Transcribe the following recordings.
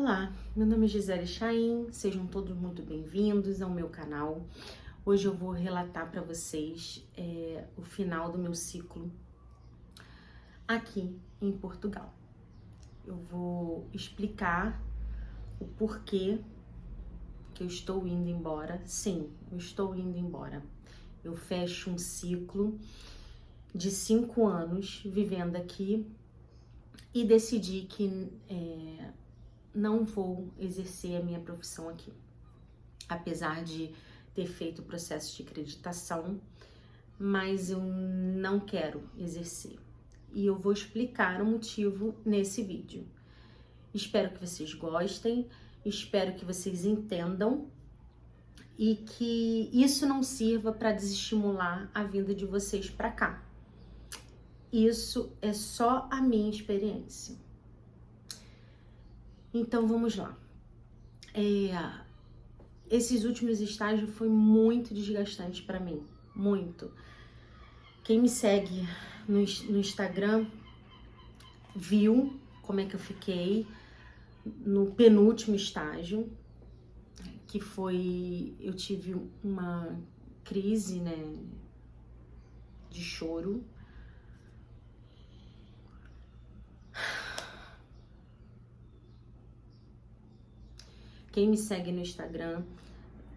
Olá, meu nome é Gisele Chaim, sejam todos muito bem-vindos ao meu canal. Hoje eu vou relatar para vocês o final do meu ciclo aqui em Portugal. Eu vou explicar o porquê que eu estou indo embora. Sim, eu estou indo embora. Eu fecho um ciclo de 5 anos vivendo aqui e decidi que não vou exercer a minha profissão aqui. Apesar de ter feito o processo de acreditação, mas eu não quero exercer. E eu vou explicar o motivo nesse vídeo. Espero que vocês gostem, espero que vocês entendam e que isso não sirva para desestimular a vinda de vocês para cá. Isso é só a minha experiência. Então vamos lá. Esses últimos estágios foi muito desgastante para mim, muito. Quem me segue no Instagram viu como é que eu fiquei no penúltimo estágio, que foi, eu tive uma crise, né, de choro. Quem me segue no Instagram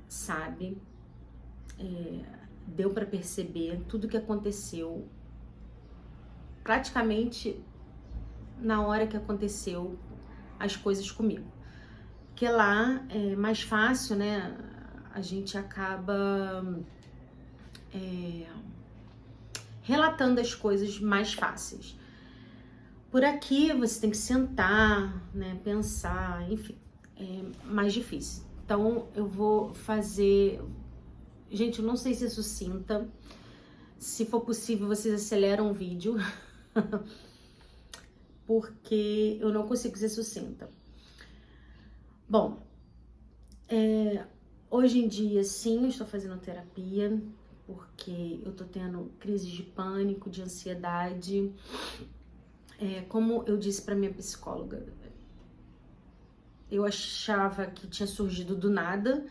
sabe, deu para perceber tudo que aconteceu, praticamente na hora que aconteceu as coisas comigo. Porque lá é mais fácil, né? A gente acaba relatando as coisas mais fáceis. Por aqui você tem que sentar, né? Pensar, enfim, é mais difícil. Então eu vou fazer... Gente, eu não sei se é sucinta. Se for possível, vocês aceleram o vídeo. Porque eu não consigo ser sucinta. Bom, hoje em dia, sim, eu estou fazendo terapia, porque eu tô tendo crises de pânico, de ansiedade. Como eu disse para minha psicóloga, eu achava que tinha surgido do nada,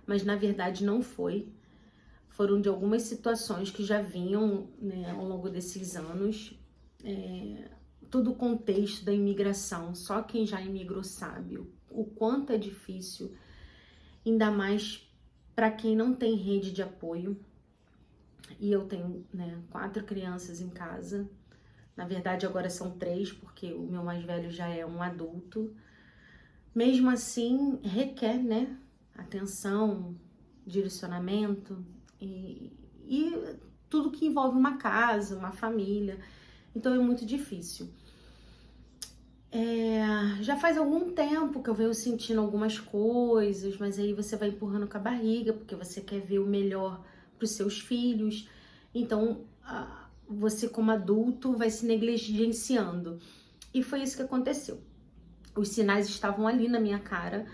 mas na verdade não foi. Foram de algumas situações que já vinham, né, ao longo desses anos. Todo o contexto da imigração, só quem já imigrou sabe o quanto é difícil, ainda mais para quem não tem rede de apoio. E eu tenho, né, 4 crianças em casa. Na verdade, agora são 3, porque o meu mais velho já é um adulto. Mesmo assim, requer, né, atenção, direcionamento e tudo que envolve uma casa, uma família. Então é muito difícil. Já faz algum tempo que eu venho sentindo algumas coisas, mas aí você vai empurrando com a barriga, porque você quer ver o melhor para os seus filhos. Então, você como adulto vai se negligenciando. E foi isso que aconteceu. Os sinais estavam ali na minha cara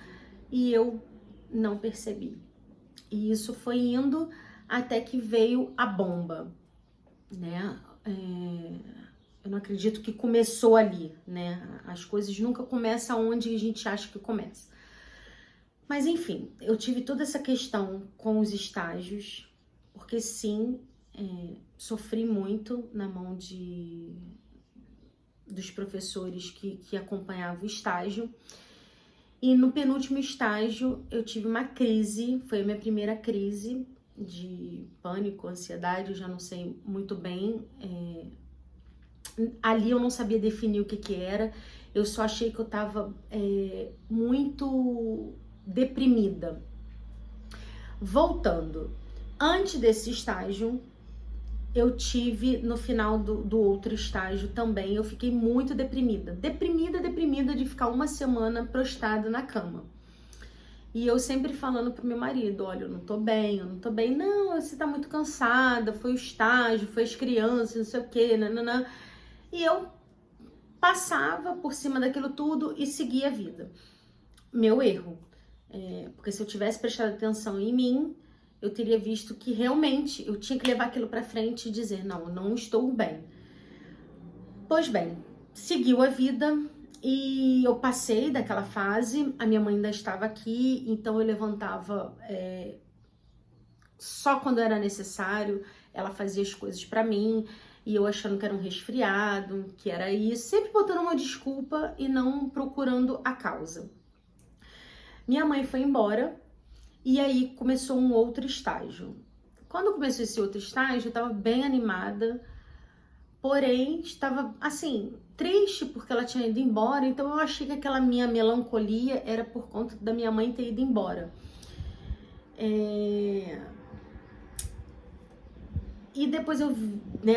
e eu não percebi. E isso foi indo até que veio a bomba, né? Eu não acredito que começou ali, né? As coisas nunca começam onde a gente acha que começa. Mas enfim, eu tive toda essa questão com os estágios, porque sim, sofri muito na mão dos professores que acompanhavam o estágio. E no penúltimo estágio eu tive uma crise, foi a minha primeira crise de pânico, ansiedade, eu já não sei muito bem. Ali eu não sabia definir o que era, eu só achei que eu tava muito deprimida. Voltando, antes desse estágio, eu tive no final do outro estágio também, eu fiquei muito deprimida de ficar uma semana prostrada na cama. E eu sempre falando pro meu marido, olha, eu não tô bem, não, você tá muito cansada, foi o estágio, foi as crianças, não sei o que, nananã. E eu passava por cima daquilo tudo e seguia a vida. Meu erro. Porque se eu tivesse prestado atenção em mim, eu teria visto que realmente eu tinha que levar aquilo pra frente e dizer, não, eu não estou bem. Pois bem, seguiu a vida E eu passei daquela fase, a minha mãe ainda estava aqui, então eu levantava só quando era necessário, ela fazia as coisas pra mim, e eu achando que era um resfriado, que era isso, sempre botando uma desculpa e não procurando a causa. Minha mãe foi embora, e aí começou um outro estágio. Quando começou esse outro estágio, eu tava bem animada, porém estava, assim, triste porque ela tinha ido embora, então eu achei que aquela minha melancolia era por conta da minha mãe ter ido embora. E depois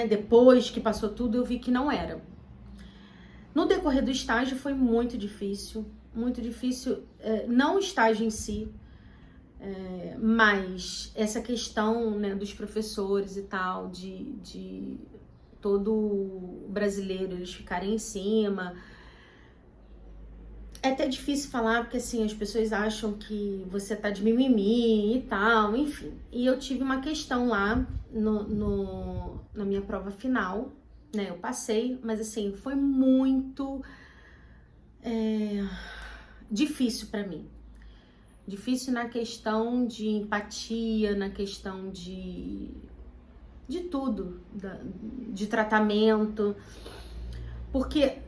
depois que passou tudo, eu vi que não era. No decorrer do estágio foi muito difícil, não o estágio em si, mas essa questão, né, dos professores e tal, de todo brasileiro eles ficarem em cima. É até difícil falar, porque assim, as pessoas acham que você tá de mimimi e tal, enfim. E eu tive uma questão lá na minha prova final, né? Eu passei, mas assim, foi muito difícil pra mim. Difícil na questão de empatia, na questão de tudo, de tratamento, porque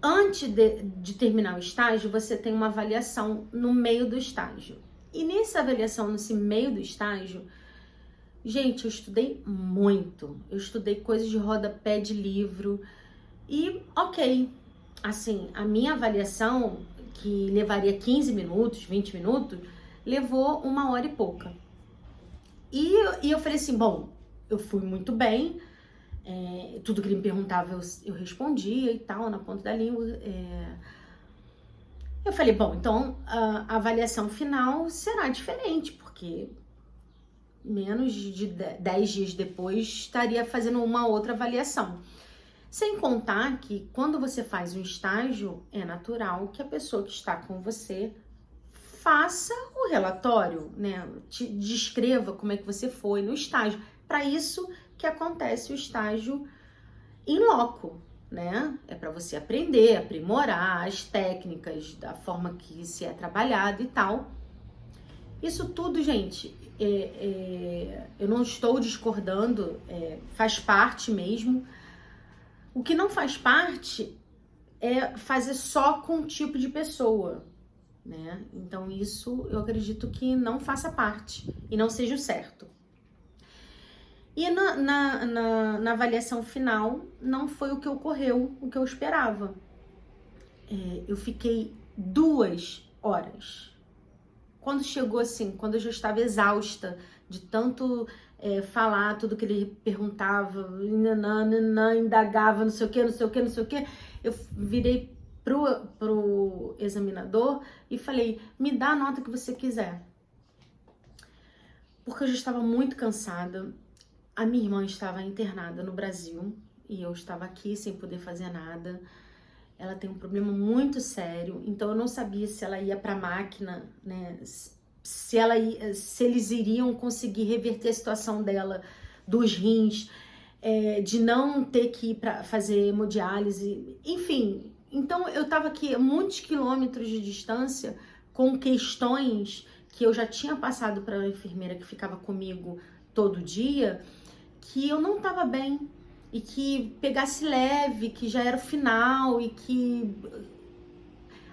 antes de terminar o estágio, você tem uma avaliação no meio do estágio. E nessa avaliação, nesse meio do estágio, gente, eu estudei muito. Eu estudei coisas de rodapé de livro. E, ok, assim, a minha avaliação, que levaria 15 minutos, 20 minutos, levou 1 hora e pouca. E eu falei assim, bom, eu fui muito bem, tudo que ele me perguntava eu respondia e tal, na ponta da língua. Eu falei, bom, então a avaliação final será diferente, porque menos de 10 dias depois estaria fazendo uma outra avaliação. Sem contar que quando você faz um estágio, é natural que a pessoa que está com você faça o relatório, né? Te descreva como é que você foi no estágio. Para isso que acontece o estágio in loco, né? É para você aprender, aprimorar as técnicas, da forma que se é trabalhado e tal. Isso tudo, gente, eu não estou discordando, faz parte mesmo. O que não faz parte é fazer só com um tipo de pessoa, né? Então isso eu acredito que não faça parte e não seja o certo. E na avaliação final não foi o que ocorreu, o que eu esperava. Eu fiquei 2 horas. Quando chegou assim, quando eu já estava exausta de tanto falar tudo que ele perguntava, indagava, não sei o que, eu virei pro examinador e falei, me dá a nota que você quiser. Porque eu já estava muito cansada. A minha irmã estava internada no Brasil e eu estava aqui sem poder fazer nada. Ela tem um problema muito sério, então eu não sabia se ela ia para a máquina, né? Se eles iriam conseguir reverter a situação dela dos rins, de não ter que ir para fazer hemodiálise, enfim. Então eu estava aqui a muitos quilômetros de distância com questões que eu já tinha passado para a enfermeira que ficava comigo todo dia, que eu não estava bem e que pegasse leve, que já era o final e que,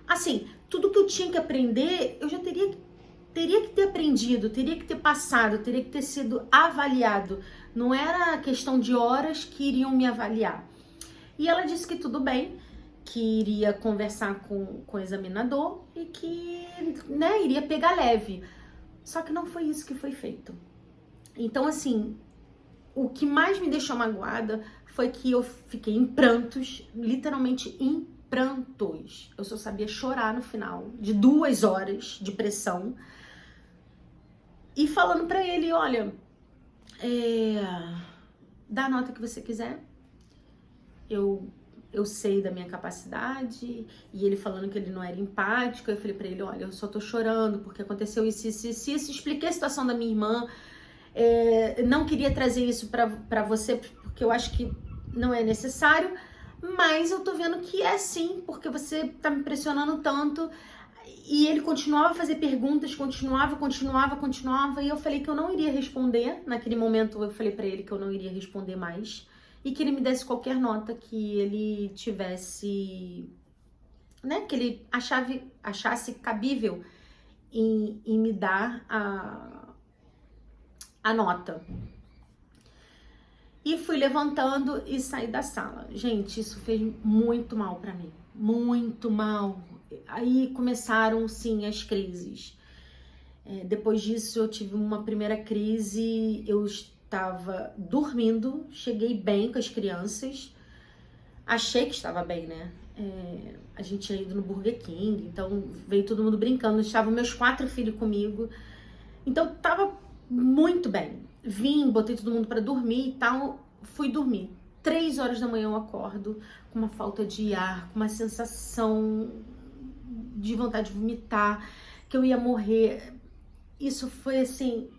assim, tudo que eu tinha que aprender, eu já teria que ter aprendido, teria que ter passado, teria que ter sido avaliado. Não era questão de horas que iriam me avaliar. E ela disse que tudo bem, que iria conversar com o examinador e que, né, iria pegar leve. Só que não foi isso que foi feito. Então, assim, o que mais me deixou magoada foi que eu fiquei em prantos, literalmente em prantos. Eu só sabia chorar no final de 2 horas de pressão. E falando pra ele, olha, dá a nota que você quiser. Eu sei da minha capacidade. E ele falando que ele não era empático. Eu falei pra ele, olha, eu só tô chorando porque aconteceu isso. Expliquei a situação da minha irmã. Não queria trazer isso pra você porque eu acho que não é necessário. mas eu tô vendo que é sim, porque você tá me pressionando tanto. E ele continuava a fazer perguntas, continuava, e eu falei que eu não iria responder. Naquele momento eu falei pra ele que eu não iria responder mais e que ele me desse qualquer nota que ele tivesse, né, que ele achasse cabível em me dar a nota. E fui levantando e saí da sala. Gente, isso fez muito mal pra mim, muito mal. Aí começaram, sim, as crises. Depois disso, eu tive uma primeira crise. Eu estava dormindo, cheguei bem com as crianças. Achei que estava bem, né? A gente tinha ido no Burger King, então veio todo mundo brincando. Estavam meus 4 filhos comigo. Então, tava muito bem. Vim, botei todo mundo pra dormir e tal. Fui dormir. 3 horas da manhã eu acordo com uma falta de ar, com uma sensação de vontade de vomitar, que eu ia morrer. Isso foi assim,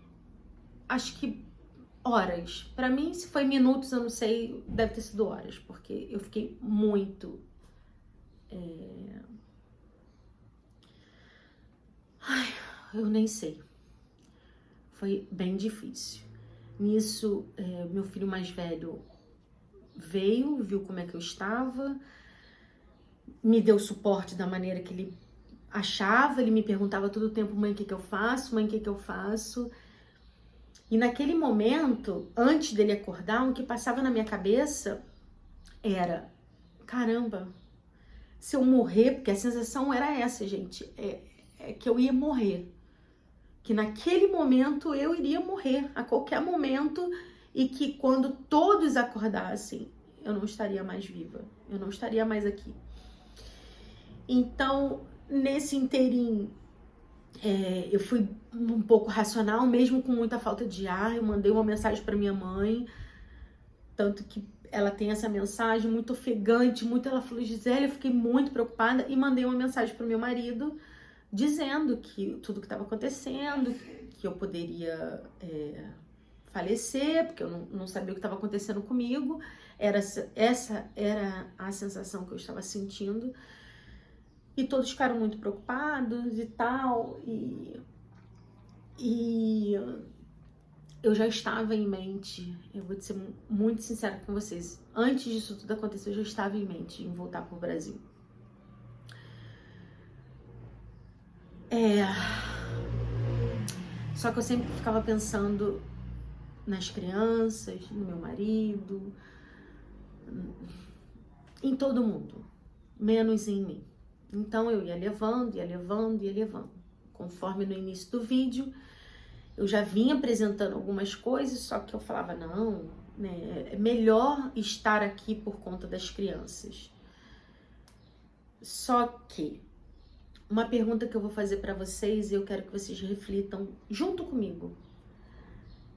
acho que horas. Pra mim, se foi minutos, eu não sei, deve ter sido horas, porque eu fiquei muito... Ai, eu nem sei. Foi bem difícil. Nisso, meu filho mais velho veio, viu como é que eu estava, me deu suporte da maneira que ele achava, ele me perguntava todo o tempo, mãe, o que que eu faço? Mãe, o que que eu faço? E naquele momento, antes dele acordar, o que passava na minha cabeça era, caramba, se eu morrer, porque a sensação era essa, gente, é que eu ia morrer. Que naquele momento eu iria morrer, a qualquer momento, e que quando todos acordassem, eu não estaria mais viva, eu não estaria mais aqui. Então, nesse inteirinho, eu fui um pouco racional, mesmo com muita falta de ar. Eu mandei uma mensagem para minha mãe, tanto que ela tem essa mensagem muito ofegante, muito. Ela falou, Gisele, eu fiquei muito preocupada, e mandei uma mensagem para o meu marido, dizendo que tudo que estava acontecendo, que eu poderia falecer, porque eu não sabia o que estava acontecendo comigo. Essa era a sensação que eu estava sentindo. E todos ficaram muito preocupados e tal. E eu já estava em mente, eu vou ser muito sincera com vocês, antes disso tudo acontecer, eu já estava em mente em voltar para o Brasil. Só que eu sempre ficava pensando nas crianças, no meu marido, em todo mundo, menos em mim. Então eu ia levando. Conforme no início do vídeo, eu já vinha apresentando algumas coisas, só que eu falava, não, né, é melhor estar aqui por conta das crianças. Só que uma pergunta que eu vou fazer para vocês, e eu quero que vocês reflitam junto comigo,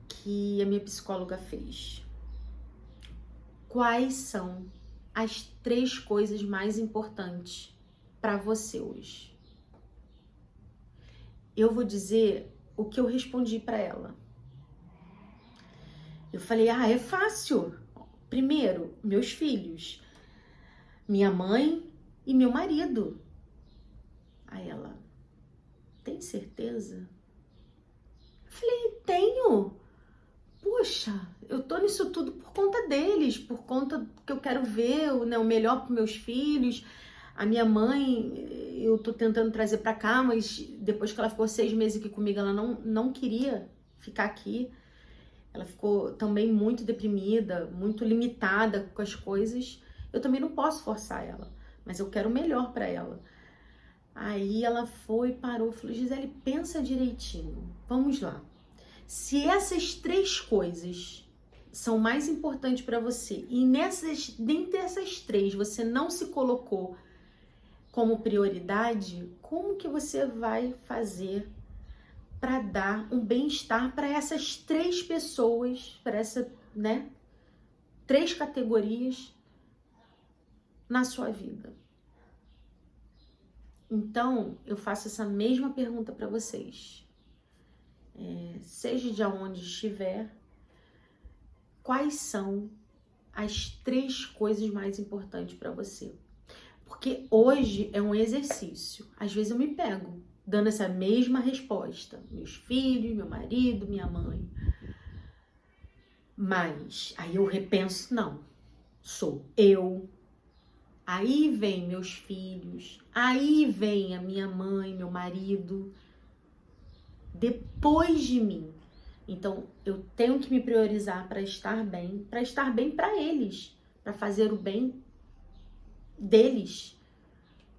que a minha psicóloga fez. Quais são as 3 coisas mais importantes para você hoje? Eu vou dizer o que eu respondi para ela. Eu falei, é fácil. Primeiro, meus filhos, minha mãe e meu marido. Aí ela, tem certeza? Eu falei, tenho. Poxa, eu tô nisso tudo por conta deles, por conta que eu quero ver o melhor para meus filhos. A minha mãe, eu tô tentando trazer para cá, mas depois que ela ficou 6 meses aqui comigo, ela não queria ficar aqui. Ela ficou também muito deprimida, muito limitada com as coisas. Eu também não posso forçar ela, mas eu quero o melhor para ela. Aí ela foi, parou, falou, Gisele, pensa direitinho, vamos lá. Se essas 3 coisas são mais importantes para você e dentre essas 3 você não se colocou como prioridade, como que você vai fazer para dar um bem-estar para essas 3 pessoas, para essa, 3 categorias na sua vida? Então, eu faço essa mesma pergunta para vocês. Seja de onde estiver, quais são as 3 coisas mais importantes para você. Porque hoje é um exercício. Às vezes eu me pego dando essa mesma resposta. Meus filhos, meu marido, minha mãe. Mas aí eu repenso, não. Sou eu. Aí vem meus filhos. Aí vem a minha mãe, meu marido. Depois de mim. Então, eu tenho que me priorizar para estar bem para eles, para fazer o bem deles.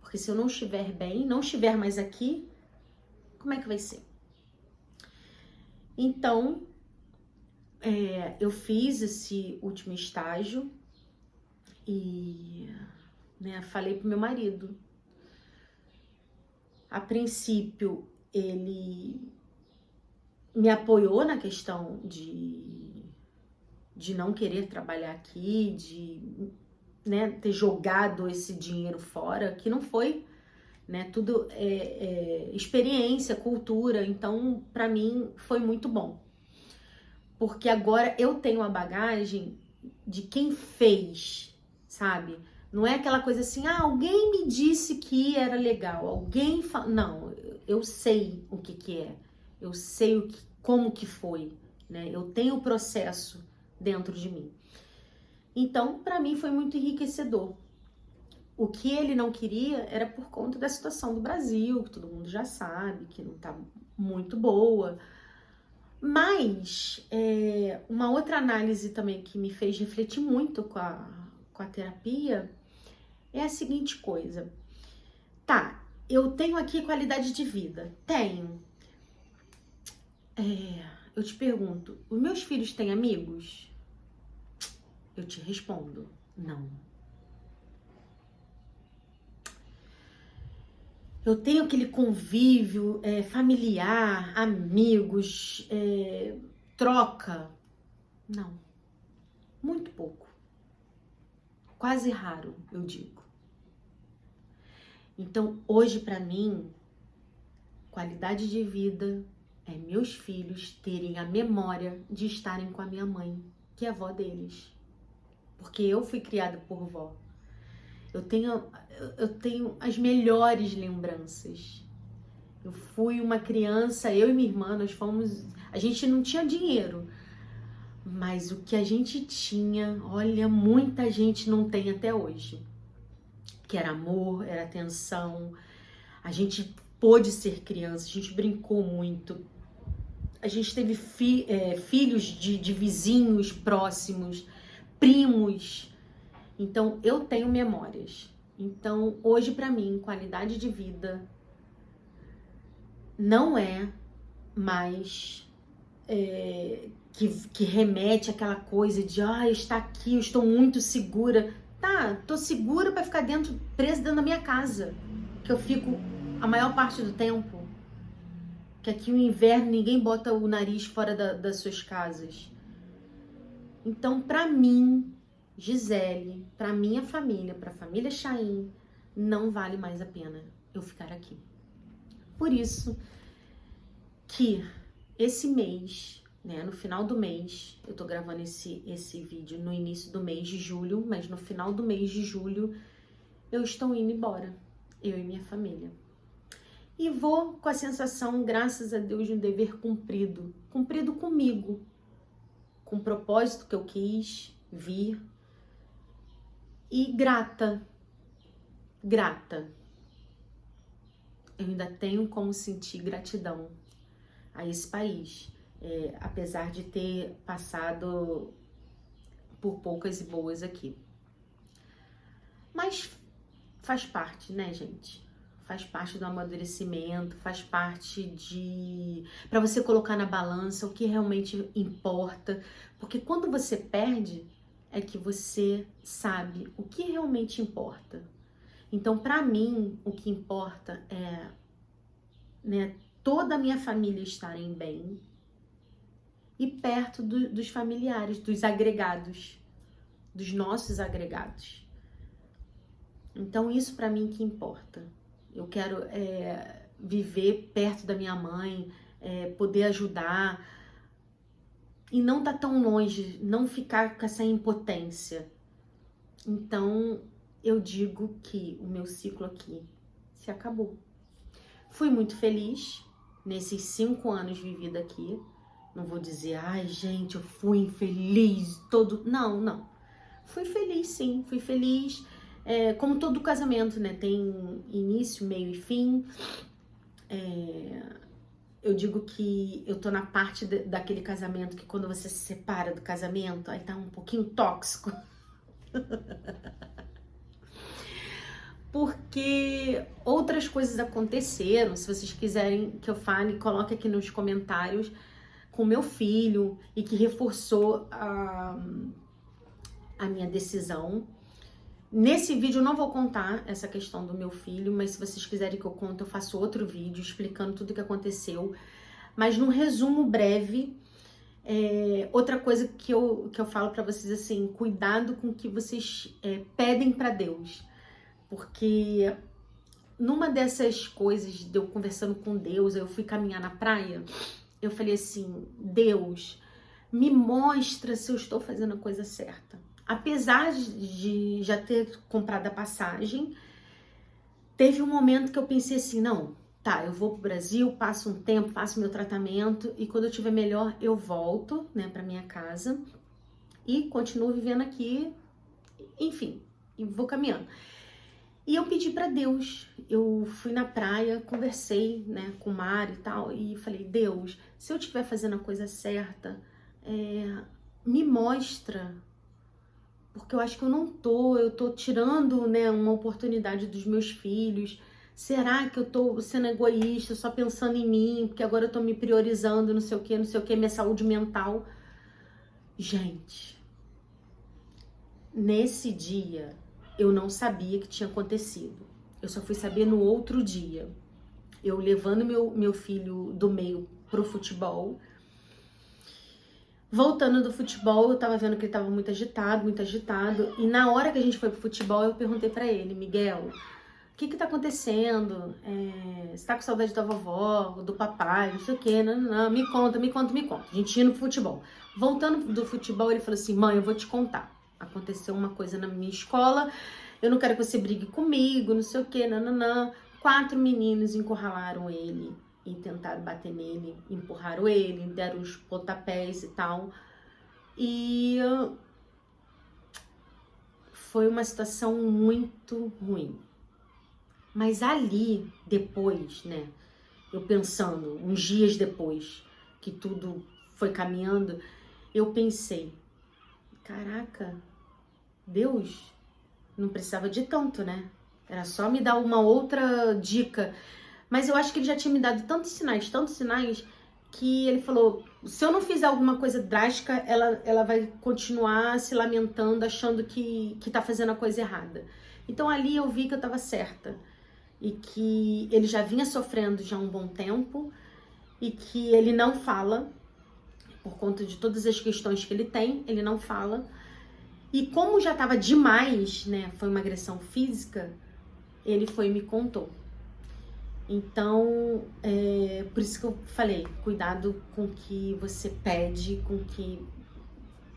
Porque se eu não estiver bem, não estiver mais aqui, como é que vai ser? Então, eu fiz esse último estágio e falei pro meu marido. A princípio, ele me apoiou na questão de não querer trabalhar aqui, de ter jogado esse dinheiro fora, que não foi, tudo experiência, cultura, então para mim foi muito bom. Porque agora eu tenho a bagagem de quem fez, sabe? Não é aquela coisa assim, alguém me disse que era legal, alguém não, eu sei o que é. Eu sei como que foi, Eu tenho o processo dentro de mim. Então, para mim foi muito enriquecedor. O que ele não queria era por conta da situação do Brasil, que todo mundo já sabe, que não tá muito boa. Mas, uma outra análise também que me fez refletir muito com a terapia é a seguinte coisa. Tá, eu tenho aqui qualidade de vida. Tenho. Eu te pergunto, os meus filhos têm amigos? Eu te respondo, não. Eu tenho aquele convívio familiar, amigos, troca? Não. Muito pouco. Quase raro, eu digo. Então, hoje para mim, qualidade de vida é meus filhos terem a memória de estarem com a minha mãe, que é a avó deles. Porque eu fui criada por vó. Eu tenho as melhores lembranças. Eu fui uma criança, eu e minha irmã, a gente não tinha dinheiro, mas o que a gente tinha, olha, muita gente não tem até hoje. Que era amor, era atenção. A gente pôde ser criança, a gente brincou muito. A gente teve filhos de vizinhos próximos, primos. Então, eu tenho memórias. Então, hoje pra mim, qualidade de vida não é mais que remete àquela coisa de está aqui, eu estou muito segura. Tá, tô segura pra ficar presa dentro da minha casa, que eu fico a maior parte do tempo. Que aqui no inverno ninguém bota o nariz fora das suas casas. Então, pra mim, Gisele, pra minha família, pra família Chaim, não vale mais a pena eu ficar aqui. Por isso que esse mês, no final do mês, eu tô gravando esse vídeo no início do mês de julho, mas no final do mês de julho eu estou indo embora, eu e minha família. E vou com a sensação, graças a Deus, de um dever cumprido. Cumprido comigo, com o propósito que eu quis vir. E grata. Eu ainda tenho como sentir gratidão a esse país. Apesar de ter passado por poucas e boas aqui. Mas faz parte, né, gente? Faz parte do amadurecimento, faz parte para você colocar na balança o que realmente importa. Porque quando você perde, é que você sabe o que realmente importa. Então, para mim, o que importa é toda a minha família estarem bem e perto dos familiares, dos agregados, dos nossos agregados. Então, isso para mim que importa. Eu quero viver perto da minha mãe, poder ajudar e não tá tão longe, não ficar com essa impotência. Então, eu digo que o meu ciclo aqui se acabou. Fui muito feliz nesses 5 anos vivida aqui. Não vou dizer, ai, gente, eu fui infeliz todo... Não, não. Fui feliz, sim. Fui feliz. Como todo casamento, né? Tem início, meio e fim. Eu digo que eu tô na parte daquele casamento que quando você se separa do casamento, aí tá um pouquinho tóxico. Porque outras coisas aconteceram. Se vocês quiserem que eu fale, coloque aqui nos comentários, com meu filho, e que reforçou a minha decisão. Nesse vídeo eu não vou contar essa questão do meu filho, mas se vocês quiserem que eu conte, eu faço outro vídeo explicando tudo o que aconteceu. Mas num resumo breve, outra coisa que eu falo pra vocês, assim, cuidado com o que vocês pedem pra Deus. Porque numa dessas coisas de eu conversando com Deus, eu fui caminhar na praia, eu falei assim, Deus, me mostra se eu estou fazendo a coisa certa. Apesar de já ter comprado a passagem, teve um momento que eu pensei assim, não, tá, eu vou pro Brasil, passo um tempo, faço meu tratamento e quando eu estiver melhor eu volto, né, pra minha casa e continuo vivendo aqui, enfim, e vou caminhando. E eu pedi pra Deus, eu fui na praia, conversei, né, com o mar e tal, e falei, Deus, se eu estiver fazendo a coisa certa, me mostra, porque eu acho que eu tô tirando, né, uma oportunidade dos meus filhos. Será que eu tô sendo egoísta, só pensando em mim, porque agora eu tô me priorizando, não sei o que, minha saúde mental? Gente, nesse dia, eu não sabia que tinha acontecido. Eu só fui saber no outro dia. Eu levando meu filho do meio pro futebol. Voltando do futebol, eu tava vendo que ele tava muito agitado, muito agitado. E na hora que a gente foi pro futebol, eu perguntei pra ele, Miguel, o que tá acontecendo? Você tá com saudade da vovó, do papai, não sei o quê, não, me conta. A gente ia no futebol. Voltando do futebol, ele falou assim, mãe, eu vou te contar. Aconteceu uma coisa na minha escola, eu não quero que você brigue comigo, não sei o quê, não. 4 meninos encurralaram ele e tentaram bater nele, empurraram ele, deram os pontapés e tal. E foi uma situação muito ruim. Mas ali, depois, né, eu pensando, uns dias depois que tudo foi caminhando, eu pensei, caraca, Deus não precisava de tanto, né? Era só me dar uma outra dica. Mas eu acho que ele já tinha me dado tantos sinais, que ele falou, se eu não fizer alguma coisa drástica, ela vai continuar se lamentando, achando que tá fazendo a coisa errada. Então ali eu vi que eu tava certa. E que ele já vinha sofrendo já há um bom tempo e que ele não fala, por conta de todas as questões que ele tem, ele não fala. E como já estava demais, né, foi uma agressão física, ele foi e me contou. Então, por isso que eu falei, cuidado com o que você pede,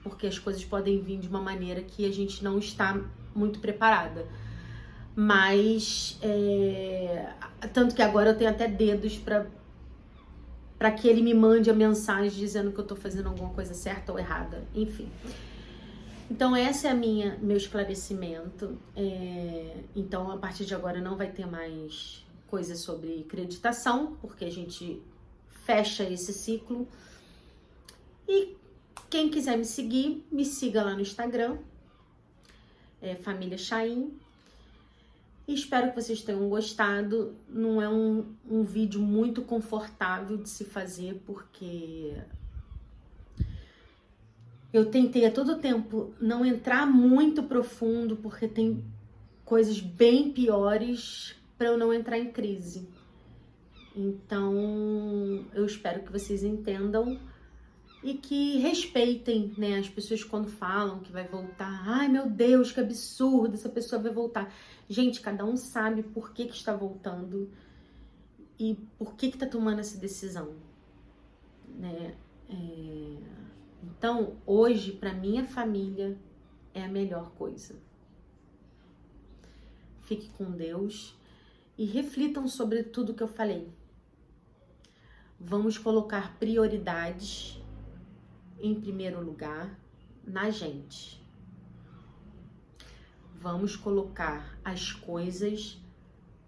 porque as coisas podem vir de uma maneira que a gente não está muito preparada. Mas, tanto que agora eu tenho até dedos para que ele me mande a mensagem dizendo que eu tô fazendo alguma coisa certa ou errada, enfim. Então esse é meu esclarecimento. Então a partir de agora não vai ter mais coisa sobre acreditação, porque a gente fecha esse ciclo. E quem quiser me seguir, me siga lá no Instagram, Família Chaim. E espero que vocês tenham gostado. Não é um vídeo muito confortável de se fazer, porque eu tentei a todo tempo não entrar muito profundo, porque tem coisas bem piores para eu não entrar em crise. Então, eu espero que vocês entendam e que respeitem, né, as pessoas quando falam que vai voltar. Ai, meu Deus, que absurdo, essa pessoa vai voltar. Gente, cada um sabe por que está voltando e por que está tomando essa decisão, né? Então, hoje, para minha família, é a melhor coisa. fique com Deus e reflitam sobre tudo que eu falei. Vamos colocar prioridades em primeiro lugar na gente. Vamos colocar as coisas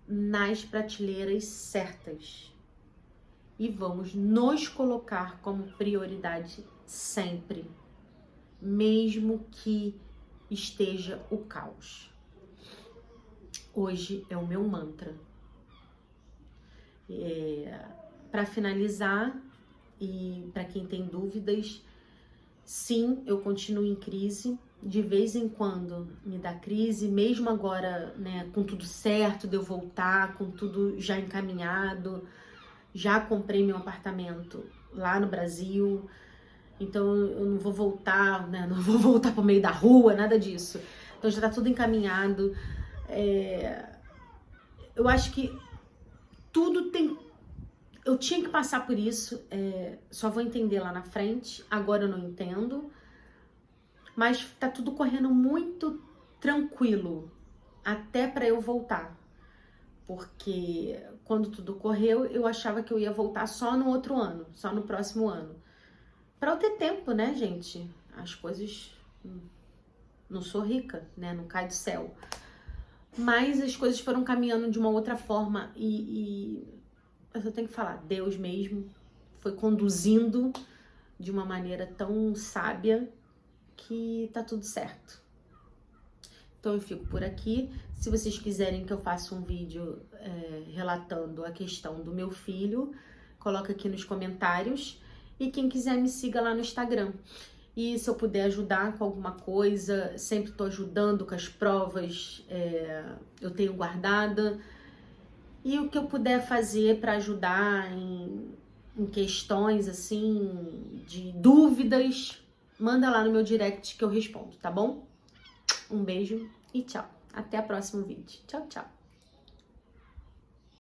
nas prateleiras certas. E vamos nos colocar como prioridade sempre, mesmo que esteja o caos. Hoje é o meu mantra. Para finalizar, e para quem tem dúvidas, sim, eu continuo em crise. De vez em quando me dá crise, mesmo agora, né, com tudo certo de eu voltar, com tudo já encaminhado. Já comprei meu apartamento lá no Brasil, então eu não vou voltar, né? Não vou voltar para o meio da rua, nada disso. Então já tá tudo encaminhado. Eu acho que tudo tem... Eu tinha que passar por isso, só vou entender lá na frente. Agora eu não entendo. Mas tá tudo correndo muito tranquilo até para eu voltar. Porque quando tudo correu, eu achava que eu ia voltar só no outro ano, só no próximo ano. Para eu ter tempo, né, gente? As coisas... Não sou rica, né? Não cai do céu. Mas as coisas foram caminhando de uma outra forma e eu só tenho que falar, Deus mesmo foi conduzindo de uma maneira tão sábia que tá tudo certo. Então eu fico por aqui. Se vocês quiserem que eu faça um vídeo relatando a questão do meu filho, coloca aqui nos comentários. E quem quiser me siga lá no Instagram. E se eu puder ajudar com alguma coisa, sempre tô ajudando com as provas, eu tenho guardada. E o que eu puder fazer para ajudar em questões assim, de dúvidas, manda lá no meu direct que eu respondo, tá bom? Um beijo e tchau. Até o próximo vídeo. Tchau, tchau.